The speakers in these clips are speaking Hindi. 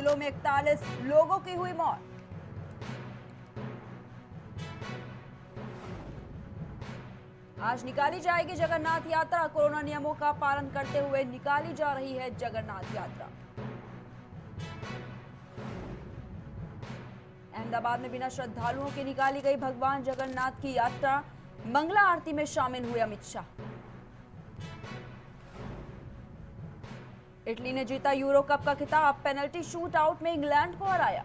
जिलों में 41 लोगों की हुई मौत। आज निकाली जाएगी जगन्नाथ यात्रा। कोरोना नियमों का पालन करते हुए निकाली जा रही है जगन्नाथ यात्रा। अहमदाबाद में बिना श्रद्धालुओं के निकाली गई भगवान जगन्नाथ की यात्रा। मंगला आरती में शामिल हुए अमित शाह। इटली ने जीता यूरो कप का खिताब। पेनल्टी शूट आउट में इंग्लैंड को हराया।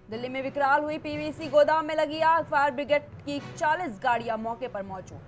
दिल्ली में विकराल हुई पीवीसी गोदाम में लगी आग। फायर ब्रिगेड की 40 गाड़ियां मौके पर मौजूद।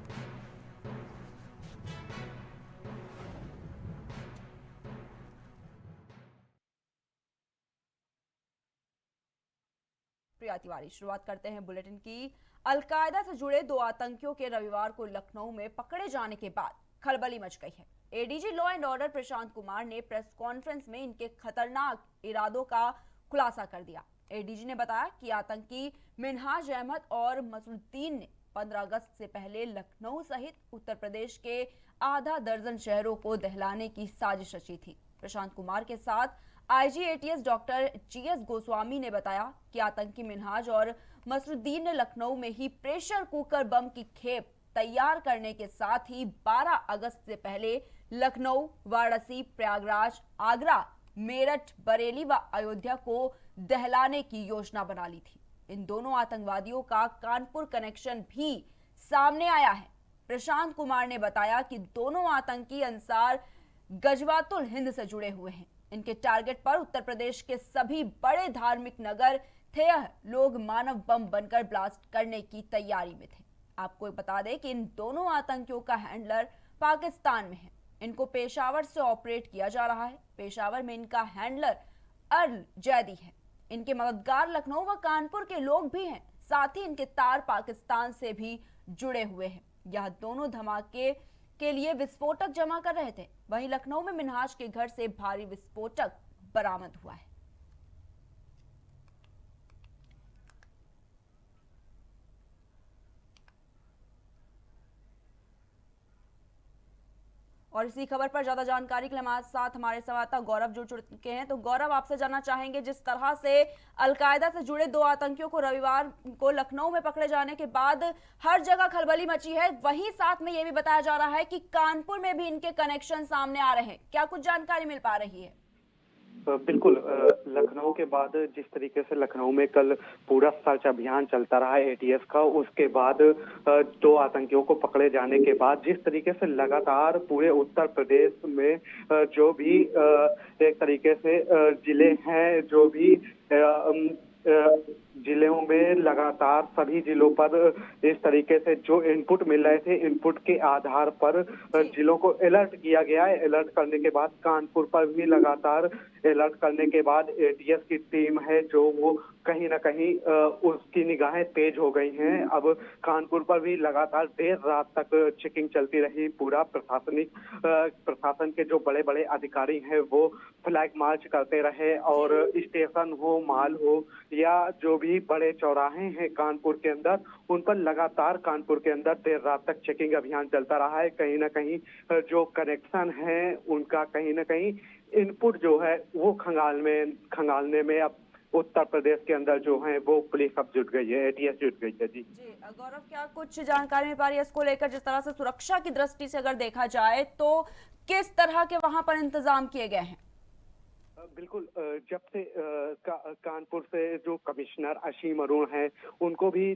प्रिया तिवारी, शुरुआत करते हैं बुलेटिन की। अलकायदा से जुड़े 2 आतंकियों के रविवार को लखनऊ में पकड़े जाने के बाद खलबली मच गई है। ADG law and order Prashant Kumar ने प्रेस कॉन्फ्रेंस में इनके खतरनाक इरादों का खुलासा कर दिया। एडीजी ने बताया कि आतंकी मिनहाज अहमद और मसरुद्दीन ने 15 अगस्त से पहले लखनऊ सहित उत्तर प्रदेश के आधा दर्जन शहरों को दहलाने की साजिश रची थी। प्रशांत कुमार के साथ IG ATS doctor GS Goswami ने बताया कि आतंकी मिनहाज और मसरुद्दीन ने लखनऊ में ही प्रेशर कुकर बम की खेप तैयार करने के साथ ही 12 अगस्त से पहले लखनऊ, वाराणसी, प्रयागराज, आगरा, मेरठ, बरेली व अयोध्या को दहलाने की योजना बना ली थी। इन दोनों आतंकवादियों का कानपुर कनेक्शन भी सामने आया है। प्रशांत कुमार ने बताया कि दोनों आतंकी अंसार गजवातुल हिंद से जुड़े हुए हैं। इनके टारगेट पर उत्तर प्रदेश के सभी बड़े धार्मिक नगर थे। लोग मानव बम बनकर ब्लास्ट करने की तैयारी में थे। आपको बता दें कि इन दोनों आतंकियों का हैंडलर पाकिस्तान में है। इनको पेशावर से ऑपरेट किया जा रहा है। पेशावर में इनका हैंडलर अर्ल जैदी है। इनके मददगार लखनऊ व कानपुर के लोग भी हैं। साथ ही इनके तार पाकिस्तान से भी जुड़े हुए हैं। यह दोनों धमाके के लिए विस्फोटक जमा कर रहे थे। वहीं लखनऊ में मिनहाज के घर से भारी विस्फोटक बरामद हुआ है। और इसी खबर पर ज्यादा जानकारी के लिए हमारे साथ हमारे संवाददाता गौरव जुड़ चुके हैं। तो गौरव, आपसे जानना चाहेंगे, जिस तरह से अलकायदा से जुड़े 2 आतंकियों को रविवार को लखनऊ में पकड़े जाने के बाद हर जगह खलबली मची है, वहीं साथ में यह भी बताया जा रहा है कि कानपुर में भी इनके कनेक्शन सामने आ रहे हैं। क्या कुछ जानकारी मिल पा रही है? बिल्कुल, लखनऊ के बाद जिस तरीके से लखनऊ में कल पूरा सर्च अभियान चलता रहा एटीएस का, उसके बाद 2 आतंकियों को पकड़े जाने के बाद जिस तरीके से लगातार पूरे उत्तर प्रदेश में जो भी एक तरीके से जिले हैं, जो भी जिलों में लगातार सभी जिलों पर इस तरीके से जो इनपुट मिल रहे थे, इनपुट के आधार पर जिलों को अलर्ट किया गया है। अलर्ट करने के बाद कानपुर पर भी लगातार अलर्ट करने के बाद एटीएस की टीम है जो वो कहीं ना कहीं उसकी निगाहें तेज हो गई हैं। अब कानपुर पर भी लगातार देर रात तक चेकिंग चलती रही। पूरा प्रशासन के जो बड़े बड़े अधिकारी हैं वो फ्लैग मार्च करते रहे और स्टेशन हो, माल हो या जो भी बड़े चौराहे हैं कानपुर के अंदर, उन पर लगातार कानपुर के अंदर देर रात तक चेकिंग अभियान चलता रहा है। कहीं ना कहीं जो कनेक्शन है उनका कहीं ना कहीं इनपुट जो है वो खंगालने में अब उत्तर प्रदेश के अंदर जो है वो पुलिस अब जुट गई है, एटीएस जुट गई है। जी गौरव, क्या कुछ जानकारी मिल पा रही है इसको लेकर, जिस तरह से सुरक्षा की दृष्टि से अगर देखा जाए तो किस तरह के वहां पर इंतजाम किए गए हैं? बिल्कुल, जब से कानपुर से जो कमिश्नर असीम अरुण हैं, उनको भी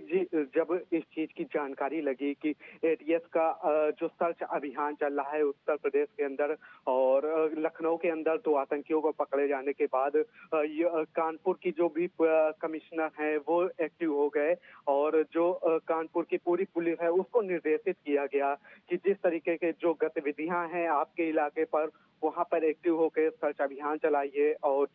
जब इस चीज की जानकारी लगी कि एटीएस का जो सर्च अभियान चल रहा है उत्तर प्रदेश के अंदर और लखनऊ के अंदर 2 आतंकियों को पकड़े जाने के बाद कानपुर की जो भी कमिश्नर हैं वो एक्टिव हो गए और जो कानपुर की पूरी पुलिस है उसको निर्देशित किया गया कि जिस तरीके के जो गतिविधियां हैं आपके इलाके पर, वहां पर एक्टिव होकर सर्च अभियान चलाइए और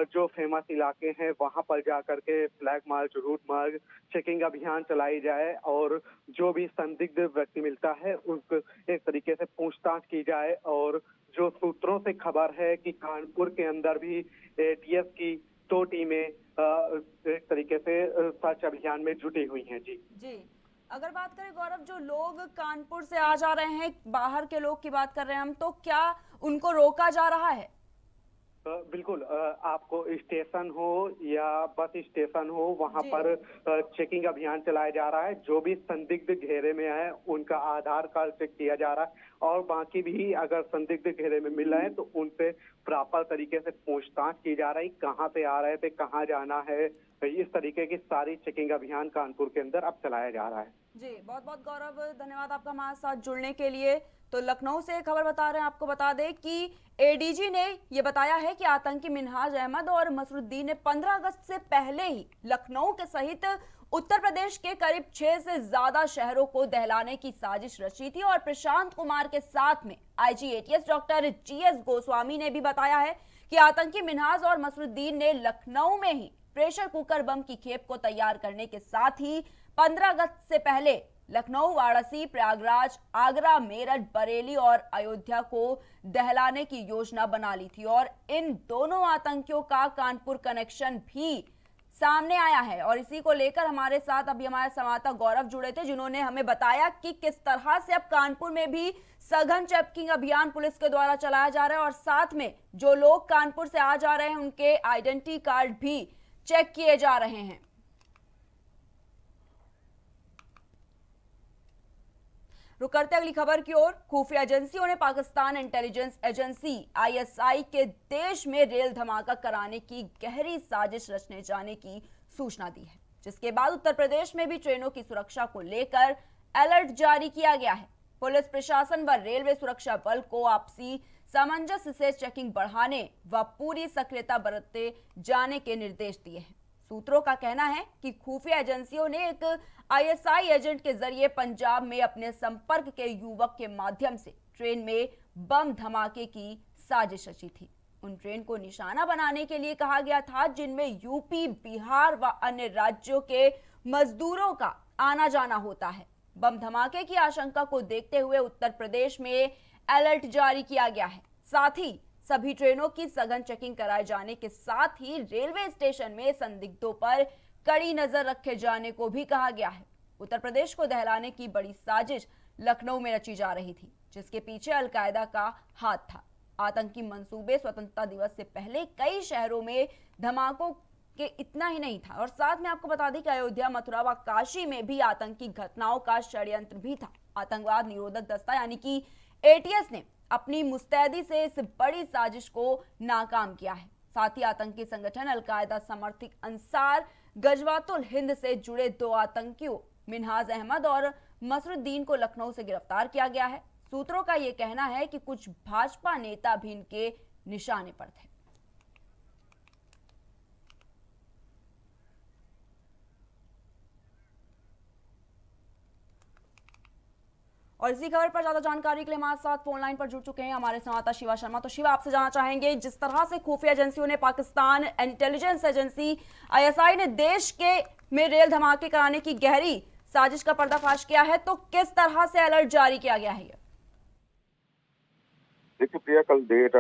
जो फेमस इलाके हैं वहां पर जाकर के flag march, route march, checking अभियान चलाई जाए और जो भी संदिग्ध व्यक्ति मिलता है उसको एक तरीके से पूछताछ की जाए। और जो सूत्रों से खबर है कि कानपुर के अंदर भी एटीएस की 2 टीमें एक तरीके से सर्च अभियान में जुटी हुई हैं। जी अगर बात करें गौरव, जो लोग कानपुर से आ जा रहे हैं, बाहर के लोग की बात कर रहे हैं हम, तो क्या उनको रोका जा रहा है? बिल्कुल, आपको स्टेशन हो या बस स्टेशन हो, वहां जी। पर चेकिंग अभियान चलाया जा रहा है। जो भी संदिग्ध घेरे में है उनका आधार कार्ड चेक किया जा रहा है, और बाकी भी अगर संदिग्ध घेरे में मिल रहे हैं तो उनसे प्रॉपर तरीके से पूछताछ की जा रही, कहाँ से आ रहे थे, कहाँ जाना है। इस तरीके की सारी चेकिंग अभियान कानपुर के अंदर अब चलाया जा रहा है। जी, बहुत बहुत गौरव, धन्यवाद आपका हमारे साथ जुड़ने के लिए। तो लखनऊ से खबर बता रहे हैं, आपको बता दें कि एडीजी ने ये बताया है कि आतंकी मिन्हाज अहमद और मसरुद्दीन ने 15 अगस्त से पहले ही लखनऊ के सहित उत्तर प्रदेश के करीब 6 से ज्यादा शहरों को दहलाने की साजिश रची थी। और प्रशांत कुमार के साथ में IG ATS doctor GS Goswami ने भी बताया है कि आतंकी मिन्हाज और मसरुद्दीन ने लखनऊ में ही प्रेशर कुकर बम की खेप को तैयार करने के साथ ही 15 अगस्त से पहले लखनऊ, वाराणसी, प्रयागराज, आगरा, मेरठ, बरेली और अयोध्या को दहलाने की योजना बना ली थी। और इन दोनों आतंकियों का कानपुर कनेक्शन भी सामने आया है। और इसी को लेकर हमारे साथ अभी हमारे संवाददाता गौरव जुड़े थे, जिन्होंने हमें बताया कि किस तरह से अब कानपुर में भी सघन चेकिंग अभियान पुलिस के द्वारा चलाया जा रहा है, और साथ में जो लोग कानपुर से आ जा रहे हैं उनके आइडेंटिटी कार्ड भी चेक किए जा रहे हैं। रुक करते अगली खबर की ओर। खुफिया एजेंसियों ने पाकिस्तान इंटेलिजेंस एजेंसी आईएसआई के देश में रेल धमाका कराने की गहरी साजिश रचने जाने की सूचना दी है, जिसके बाद उत्तर प्रदेश में भी ट्रेनों की सुरक्षा को लेकर अलर्ट जारी किया गया है। पुलिस प्रशासन व रेलवे सुरक्षा बल को आपसी सामंजस्य से चेकिंग बढ़ाने व पूरी सक्रियता बरतते जाने के निर्देश दिए हैं। सूत्रों का कहना है कि खुफिया एजेंसियों ने एक आईएसआई एजेंट के जरिए पंजाब में अपने संपर्क के युवक के माध्यम से ट्रेन में बम धमाके की साजिश रची थी। उन ट्रेन को निशाना बनाने के लिए कहा गया था जिनमें यूपी, बिहार व अन्य राज्यों के मजदूरों का आना जाना होता है। बम धमाके की आशंका को देखते हुए उत्तर प्रदेश में अलर्ट जारी किया गया है। साथ ही सभी ट्रेनों की सघन चेकिंग कराए जाने के साथ ही रेलवे स्टेशन में संदिग्धों पर कड़ी नजर रखे जाने को भी कहा गया है। उत्तर प्रदेश को दहलाने की बड़ी साजिश लखनऊ में रची जा रही थी, जिसके पीछे अलकायदा का हाथ था। आतंकी मंसूबे स्वतंत्रता दिवस से पहले कई शहरों में धमाकों के इतना ही नहीं था, और साथ में आपको बता दें कि अयोध्या, मथुरा व काशी में भी आतंकी घटनाओं का षड्यंत्र भी था। आतंकवाद निरोधक दस्ता यानी कि एटीएस ने अपनी मुस्तैदी से इस बड़ी साजिश को नाकाम किया है। साथ ही आतंकी संगठन अलकायदा समर्थित अंसार गजवातुल हिंद से जुड़े 2 आतंकियों मिन्हाज अहमद और मसरुद्दीन को लखनऊ से गिरफ्तार किया गया है। सूत्रों का यह कहना है कि कुछ भाजपा नेता भी इनके निशाने पर थे। और इसी खबर पर ज्यादा जानकारी के लिए हमारे साथ फोन लाइन पर जुड़ चुके हैं हमारे संवाददाता शिवा शर्मा। तो शिवा, आपसे जानना चाहेंगे, जिस तरह से खुफिया एजेंसियों ने पाकिस्तान इंटेलिजेंस एजेंसी आईएसआई ने देश के में रेल धमाके कराने की गहरी साजिश का पर्दाफाश किया है, तो किस तरह से अलर्ट जारी किया गया है? देखिए प्रिया, कल देर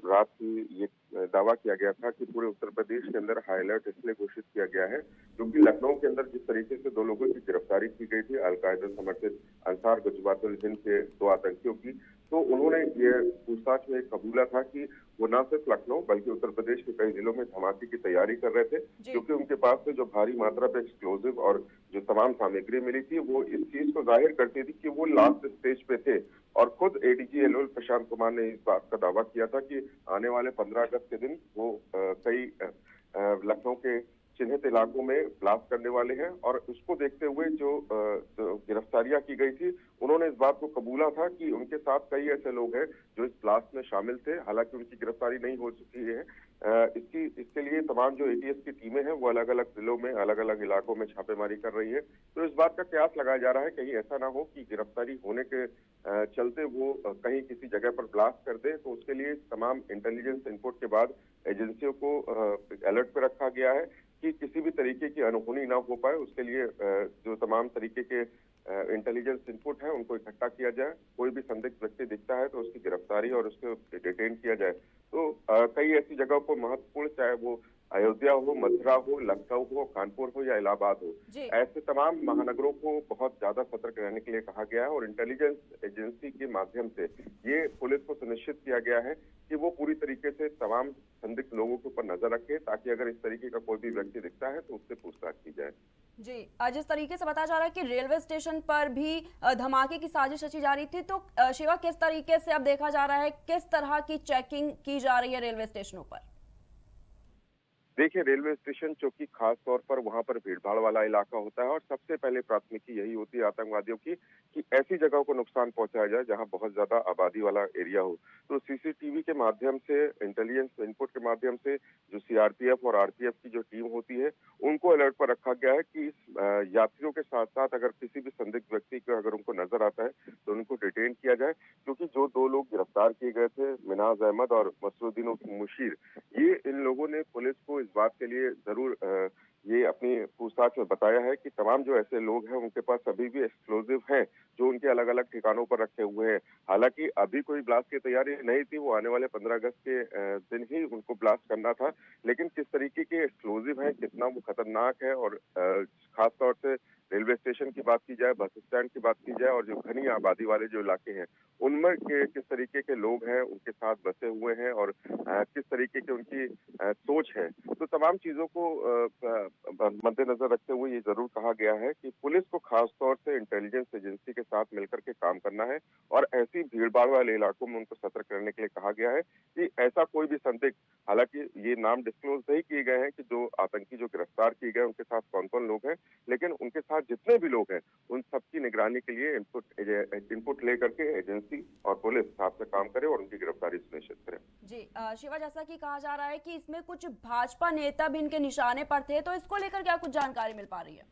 रात ही ये दावा किया गया था कि पूरे उत्तर प्रदेश के अंदर हाई अलर्ट इसलिए घोषित किया गया है क्योंकि लखनऊ के अंदर जिस तरीके से 2 लोगों की गिरफ्तारी की गई थी अलकायदा समर्थित अंसार गजवातुल हिंद के 2 आतंकियों की, तो उन्होंने ये पूछताछ में कबूला था कि वो न सिर्फ लखनऊ बल्कि उत्तर प्रदेश के कई जिलों में धमाके की तैयारी कर रहे थे, क्योंकि उनके पास से जो भारी मात्रा पे एक्सप्लोजिव और जो तमाम सामग्री मिली थी वो इस चीज को जाहिर करती थी कि वो लास्ट स्टेज पे थे। और खुद एडीजी एलओएल प्रशांत कुमार ने इस बात का दावा किया था कि आने वाले 15 अगस्त के दिन वो कई लखनऊ के चिन्हित इलाकों में ब्लास्ट करने वाले हैं। और उसको देखते हुए जो गिरफ्तारियां की गई थी, उन्होंने इस बात को कबूला था कि उनके साथ कई ऐसे लोग हैं जो इस ब्लास्ट में शामिल थे। हालांकि उनकी गिरफ्तारी नहीं हो चुकी है। इसके लिए तमाम जो एटीएस की टीमें हैं वो अलग अलग जिलों में, अलग अलग इलाकों में छापेमारी कर रही है। तो इस बात का कयास लगाया जा रहा है कहीं ऐसा ना हो कि गिरफ्तारी होने के चलते वो कहीं किसी जगह पर ब्लास्ट कर दे। तो उसके लिए तमाम इंटेलिजेंस इनपुट के बाद एजेंसियों को अलर्ट पर रखा गया है कि किसी भी तरीके की अनहोनी ना हो पाए। उसके लिए जो तमाम तरीके के इंटेलिजेंस इनपुट है उनको इकट्ठा किया जाए। कोई भी संदिग्ध व्यक्ति दिखता है तो उसकी गिरफ्तारी और उसको डिटेन किया जाए। तो कई ऐसी जगहों को महत्वपूर्ण, चाहे वो अयोध्या हो, मथुरा हो, लखनऊ हो, कानपुर हो या इलाहाबाद हो, जी। ऐसे तमाम महानगरों को बहुत ज्यादा सतर्क रहने के लिए कहा गया है और इंटेलिजेंस एजेंसी के माध्यम से ये पुलिस को सुनिश्चित किया गया है कि वो पूरी तरीके से तमाम संदिग्ध लोगों के ऊपर नजर रखे, ताकि अगर इस तरीके का कोई भी व्यक्ति दिखता है तो उससे पूछताछ की जाए। जी, जिस तरीके से बताया जा रहा है कि रेलवे स्टेशन पर भी धमाके की साजिश रची जा रही थी, तो शिवा, किस तरीके से अब देखा जा रहा है, किस तरह की चेकिंग की जा रही है रेलवे स्टेशनों पर? देखिए, रेलवे स्टेशन चौकी खास तौर पर वहां पर भीड़भाड़ वाला इलाका होता है और सबसे पहले प्राथमिकी यही होती है आतंकवादियों की कि ऐसी जगहों को नुकसान पहुंचाया जाए जहां बहुत ज्यादा आबादी वाला एरिया हो। तो सीसीटीवी के माध्यम से, इंटेलिजेंस इनपुट के माध्यम से जो सीआरपीएफ और आरपीएफ की जो टीम होती है उनको अलर्ट पर रखा गया है कि इस यात्रियों के साथ साथ अगर किसी भी संदिग्ध व्यक्ति को अगर उनको नजर आता है तो उनको डिटेन किया जाए, क्योंकि जो 2 लोग गिरफ्तार किए गए थे, मिनाज अहमद और मसरूद्दीन उर्फ मुशीर, ये इन लोगों ने पुलिस को इस बात के लिए जरूर ये अपनी पूछताछ में बताया है कि तमाम जो ऐसे लोग हैं उनके पास अभी भी एक्सप्लोजिव हैं जो उनके अलग अलग ठिकानों पर रखे हुए हैं। हालांकि अभी कोई ब्लास्ट की तैयारी नहीं थी, वो आने वाले 15 अगस्त के दिन ही उनको ब्लास्ट करना था, लेकिन किस तरीके के एक्सप्लोजिव हैं, कितना वो खतरनाक है और खास तौर से रेलवे स्टेशन की बात की जाए, बस स्टैंड की बात की जाए और जो घनी आबादी वाले जो इलाके हैं उनमें किस तरीके के लोग हैं उनके साथ बसे हुए हैं और किस तरीके की उनकी सोच है, तो तमाम चीजों को मद्देनजर रखते हुए ये जरूर कहा गया है कि पुलिस को खास तौर से इंटेलिजेंस एजेंसी के साथ मिलकर के काम करना है और ऐसी भीड़भाड़ वाले इलाकों में उनको सतर्क रहने के लिए कहा गया है कि ऐसा कोई भी संदिग्ध, हालांकि ये नाम डिस्क्लोज नहीं किए गए हैं कि जो आतंकी जो गिरफ्तार किए गए उनके साथ कौन कौन लोग हैं, लेकिन उनके साथ जितने भी लोग हैं उन सबकी निगरानी के लिए इनपुट लेकर के एजेंसी और पुलिस साथ में काम करे और उनकी गिरफ्तारी सुनिश्चित करे। जी, शिवा, जैसा कि कहा जा रहा है कि इसमें कुछ भाजपा नेता भी इनके निशाने पर थे, तो इसको लेकर क्या कुछ जानकारी मिल पा रही है?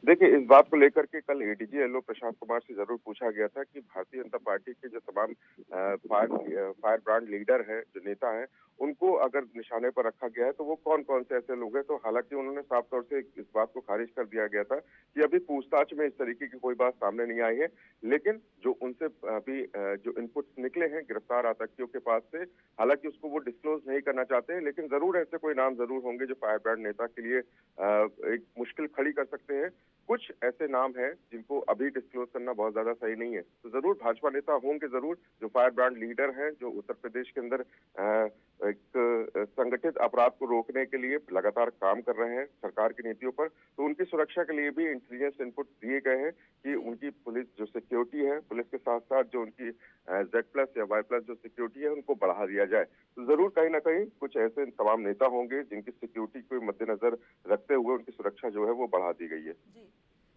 देखिए, इस बात को लेकर के कल एडीजी एलओ प्रशांत कुमार से जरूर पूछा गया था कि भारतीय जनता पार्टी के जो तमाम फायर ब्रांड लीडर हैं, जो नेता हैं, उनको अगर निशाने पर रखा गया है तो वो कौन कौन से ऐसे लोग हैं। तो हालांकि उन्होंने साफ तौर से इस बात को खारिज कर दिया गया था कि अभी पूछताछ में इस तरीके की कोई बात सामने नहीं आई है, लेकिन जो उनसे अभी जो इनपुट्स निकले हैं गिरफ्तार आतंकियों के पास से, हालांकि उसको वो डिस्क्लोज नहीं करना चाहते हैं, लेकिन जरूर ऐसे कोई नाम जरूर होंगे जो फायर ब्रांड नेता के लिए एक मुश्किल खड़ी कर सकते हैं। कुछ ऐसे नाम हैं जिनको अभी डिस्क्लोज करना बहुत ज्यादा सही नहीं है, तो जरूर भाजपा नेता होंगे जरूर जो फायर ब्रांड लीडर हैं, जो उत्तर प्रदेश के अंदर एक संगठित अपराध को रोकने के लिए लगातार काम कर रहे हैं सरकार की नीतियों पर, तो उनकी सुरक्षा के लिए भी इंटेलिजेंस इनपुट दिए गए हैं कि उनकी पुलिस जो सिक्योरिटी है, पुलिस के साथ साथ जो उनकी Z+ या Y+ जो सिक्योरिटी है उनको बढ़ा दिया जाए। तो जरूर कहीं ना कहीं कुछ ऐसे तमाम नेता होंगे जिनकी सिक्योरिटी को मद्देनजर रखते हुए उनकी सुरक्षा जो है वो बढ़ा दी गई है। जी,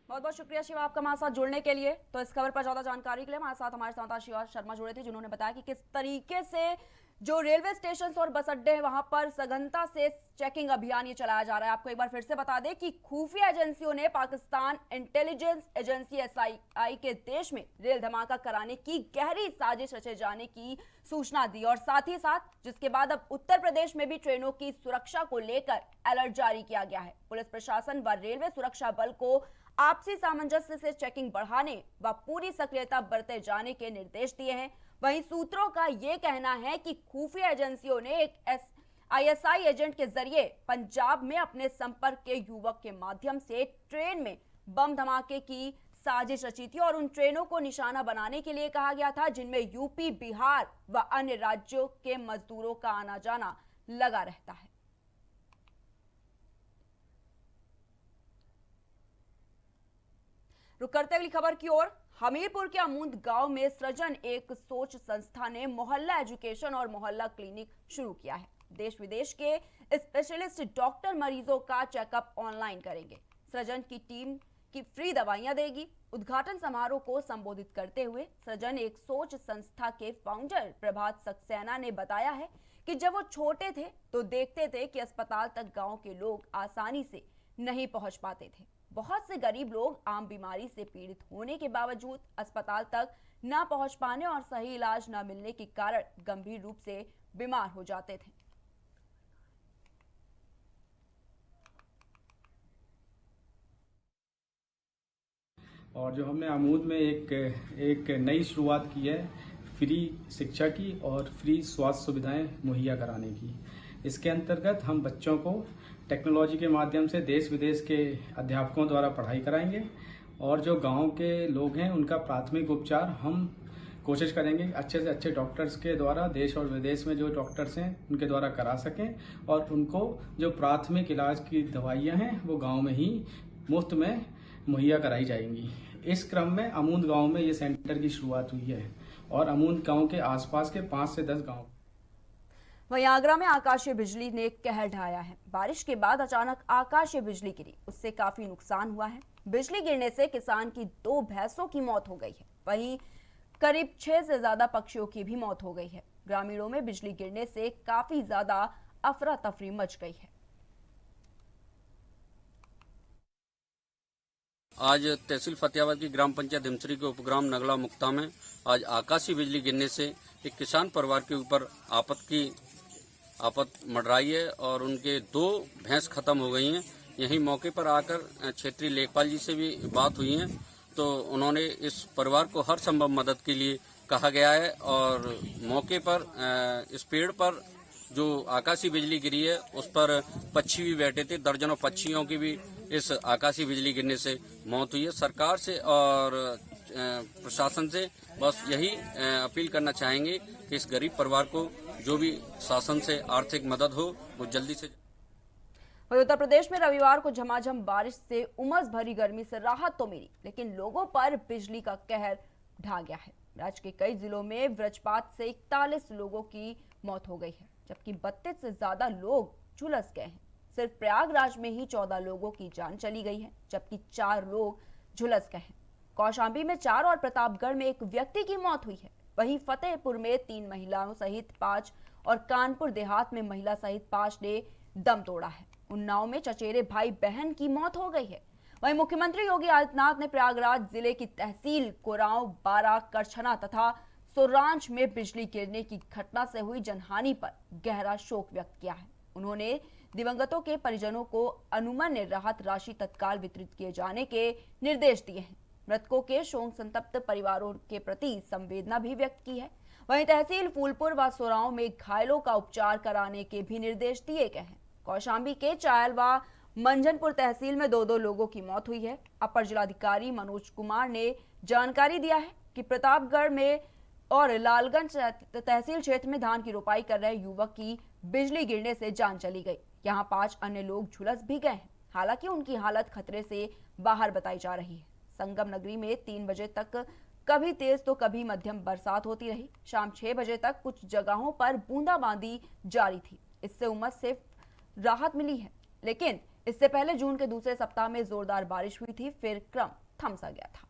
बहुत बहुत शुक्रिया शिवा आपका हमारे साथ जुड़ने के लिए। तो इस खबर पर ज्यादा जानकारी के लिए हमारे संवाददाता शिवा शर्मा जुड़े थे, जिन्होंने बताया कि किस तरीके से जो रेलवे स्टेशन और बस अड्डे हैं वहां पर सघनता से चेकिंग अभियान ये चलाया जा रहा है। आपको एक बार फिर से बता दें कि खुफिया एजेंसियों ने पाकिस्तान इंटेलिजेंस एजेंसी SII के देश में रेल धमाका कराने की गहरी साजिश रचे जाने की सूचना दी और साथ ही साथ जिसके बाद अब उत्तर प्रदेश में भी ट्रेनों की सुरक्षा को लेकर अलर्ट जारी किया गया है। पुलिस प्रशासन व रेलवे सुरक्षा बल को आपसी सामंजस्य से चेकिंग बढ़ाने व पूरी सक्रियता बरते जाने के निर्देश दिए हैं। वहीं सूत्रों का यह कहना है कि खुफिया एजेंसियों ने एक ISI एजेंट के जरिए पंजाब में अपने संपर्क के युवक के माध्यम से ट्रेन में बम धमाके की साजिश रची थी और उन ट्रेनों को निशाना बनाने के लिए कहा गया था जिनमें यूपी, बिहार व अन्य राज्यों के मजदूरों का आना जाना लगा रहता है। रुक करते अगली खबर की ओर। हमीरपुर के अमूद गांव में सृजन एक सोच संस्था ने मोहल्ला एजुकेशन और मोहल्ला क्लिनिक शुरू किया है। देश विदेश के स्पेशलिस्ट डॉक्टर मरीजों का चेकअप ऑनलाइन करेंगे। सृजन की टीम की फ्री दवाइयां देगी। उद्घाटन समारोह को संबोधित करते हुए सृजन एक सोच संस्था के फाउंडर प्रभात सक्सेना ने बताया है कि जब वो छोटे थे तो देखते थे कि अस्पताल तक गांव के लोग आसानी से नहीं पहुंच पाते थे। बहुत से गरीब लोग आम बीमारी से पीड़ित होने के बावजूद अस्पताल तक न पहुंच पाने और सही इलाज न मिलने के कारण गंभीर रूप से बीमार हो जाते थे। और जो हमने अमूद में एक नई शुरुआत की है फ्री शिक्षा की और फ्री स्वास्थ्य सुविधाएं मुहैया कराने की। इसके अंतर्गत हम बच्चों को टेक्नोलॉजी के माध्यम से देश विदेश के अध्यापकों द्वारा पढ़ाई कराएंगे और जो गांव के लोग हैं उनका प्राथमिक उपचार हम कोशिश करेंगे अच्छे से अच्छे डॉक्टर्स के द्वारा देश और विदेश में जो डॉक्टर्स हैं उनके द्वारा करा सकें और उनको जो प्राथमिक इलाज की दवाइयां हैं वो गांव में ही मुफ्त में मुहैया कराई जाएंगी। इस क्रम में अमूद गांव में ये सेंटर की शुरुआत हुई है और अमूद गांव के आसपास के 5 से 10 गांव। वहीं आगरा में आकाशीय बिजली ने कहर ढाया है। बारिश के बाद अचानक आकाशीय बिजली गिरी, उससे काफी नुकसान हुआ है। बिजली गिरने से किसान की 2 भैंसों की मौत हो गई है। वहीं करीब 6 से ज्यादा पक्षियों की भी मौत हो गई है। ग्रामीणों में बिजली गिरने से काफी ज्यादा अफरा तफरी मच गई है। आज तहसील फतेहाबाद की ग्राम पंचायत हिमसरी के उपग्राम नगला मुक्ता में आज आकाशीय बिजली गिरने से एक किसान परिवार के ऊपर आफत मंडराई है और उनके 2 भैंस खत्म हो गई हैं। यही मौके पर आकर क्षेत्रीय लेखपाल जी से भी बात हुई है तो उन्होंने इस परिवार को हर संभव मदद के लिए कहा गया है और मौके पर इस पेड़ पर जो आकाशीय बिजली गिरी है उस पर पक्षी भी बैठे थे। दर्जनों पक्षियों की भी इस आकाशीय बिजली गिरने से मौत हुई है। सरकार से और प्रशासन से बस यही अपील करना चाहेंगे कि इस गरीब परिवार को जो भी शासन से आर्थिक मदद हो वो जल्दी से। वहीं उत्तर प्रदेश में रविवार को झमाझम बारिश से उमस भरी गर्मी से राहत तो मिली, लेकिन लोगों पर बिजली का कहर ढा गया है। राज्य के कई जिलों में वज्रपात से 41 लोगों की मौत हो गई है, जबकि 32 से ज्यादा लोग झुलस गए हैं। सिर्फ प्रयागराज में ही 14 लोगों की जान चली गई है, जबकि 4 लोग झुलस गए हैं। कौशाम्बी में 4 और प्रतापगढ़ में 1 व्यक्ति की मौत हुई है। वहीं फतेहपुर में 3 महिलाओं सहित 5 और कानपुर देहात में महिला सहित 5 ने दम तोड़ा है। उन्नाव में चचेरे भाई बहन की मौत हो गई है। वहीं मुख्यमंत्री योगी आदित्यनाथ ने प्रयागराज जिले की तहसील कोरांव, बारा, करछना तथा सोरांच में बिजली गिरने की घटना से हुई जनहानि पर गहरा शोक व्यक्त किया है। उन्होंने दिवंगतों के परिजनों को अनुमन्य राहत राशि तत्काल वितरित किए जाने के निर्देश दिए हैं। मृतकों के शोक संतप्त परिवारों के प्रति संवेदना भी व्यक्त की है। वहीं तहसील फूलपुर व सोरांव में घायलों का उपचार कराने के भी निर्देश दिए गए हैं। कौशाम्बी के चायल व मंझनपुर तहसील में 2-2 लोगों की मौत हुई है। अपर जिलाधिकारी मनोज कुमार ने जानकारी दिया है कि प्रतापगढ़ में और लालगंज तहसील क्षेत्र में धान की रोपाई कर रहे युवक की बिजली गिरने से जान चली गई। यहां 5 अन्य लोग झुलस भी गए हैं। हालांकि उनकी हालत खतरे से बाहर बताई जा रही है। संगम नगरी में 3 बजे तक कभी तेज तो कभी मध्यम बरसात होती रही। शाम 6 बजे तक कुछ जगहों पर बूंदाबांदी जारी थी। इससे उमस से राहत मिली है, लेकिन इससे पहले जून के दूसरे सप्ताह में जोरदार बारिश हुई थी, फिर क्रम थम सा गया था।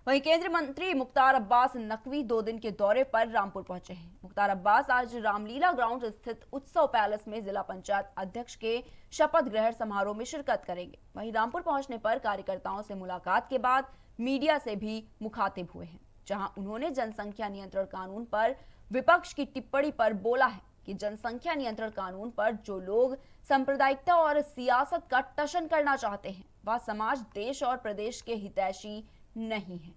वहीं केंद्रीय मंत्री मुख्तार अब्बास नकवी 2 दिन के दौरे पर रामपुर पहुंचे हैं। मुख्तार अब्बास आज रामलीला ग्राउंड स्थित उत्सव पैलेस में जिला पंचायत अध्यक्ष के शपथ ग्रहण समारोह में शिरकत करेंगे। वहीं रामपुर पहुंचने पर कार्यकर्ताओं से मुलाकात के बाद मीडिया से भी मुखातिब हुए हैं, जहां उन्होंने जनसंख्या नियंत्रण कानून पर विपक्ष की टिप्पणी पर बोला है कि जनसंख्या नियंत्रण कानून पर जो लोग सांप्रदायिकता और सियासत का टशन करना चाहते हैं वह समाज, देश और प्रदेश के हितैषी नहीं है।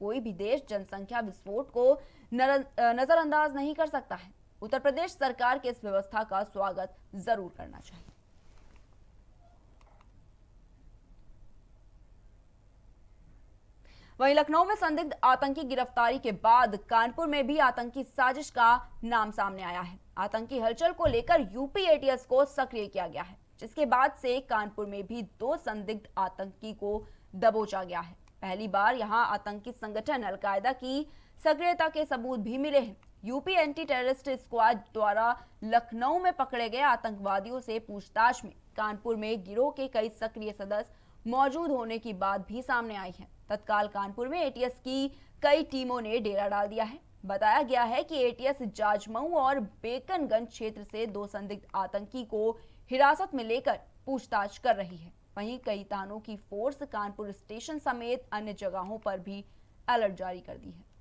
कोई भी देश जनसंख्या विस्फोट को नजरअंदाज नहीं कर सकता है। उत्तर प्रदेश सरकार के इस व्यवस्था का स्वागत जरूर करना चाहिए। वहीं लखनऊ में संदिग्ध आतंकी गिरफ्तारी के बाद कानपुर में भी आतंकी साजिश का नाम सामने आया है। आतंकी हलचल को लेकर यूपी एटीएस को सक्रिय किया गया है, जिसके बाद से कानपुर में भी 2 संदिग्ध आतंकी को दबोचा गया है। पहली बार यहां आतंकी संगठन अलकायदा की सक्रियता के सबूत भी मिले हैं। यूपी एंटी टेररिस्ट स्क्वाड द्वारा लखनऊ में पकड़े गए आतंकवादियों से पूछताछ में कानपुर में गिरोह के कई सक्रिय सदस्य मौजूद होने की बात भी सामने आई है। तत्काल कानपुर में एटीएस की कई टीमों ने डेरा डाल दिया है। बताया गया है कि एटीएस जाजमऊ और बेकनगंज क्षेत्र से 2 संदिग्ध आतंकी को हिरासत में लेकर पूछताछ कर रही है। वहीं कई थानों की फोर्स कानपुर स्टेशन समेत अन्य जगहों पर भी अलर्ट जारी कर दी है।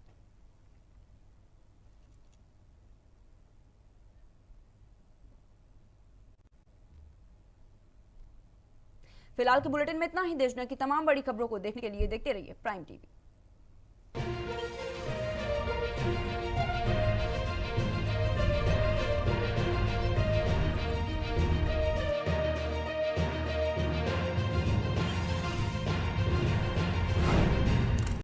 फिलहाल के बुलेटिन में इतना ही। देश दुनिया की तमाम बड़ी खबरों को देखने के लिए देखते रहिए प्राइम टीवी।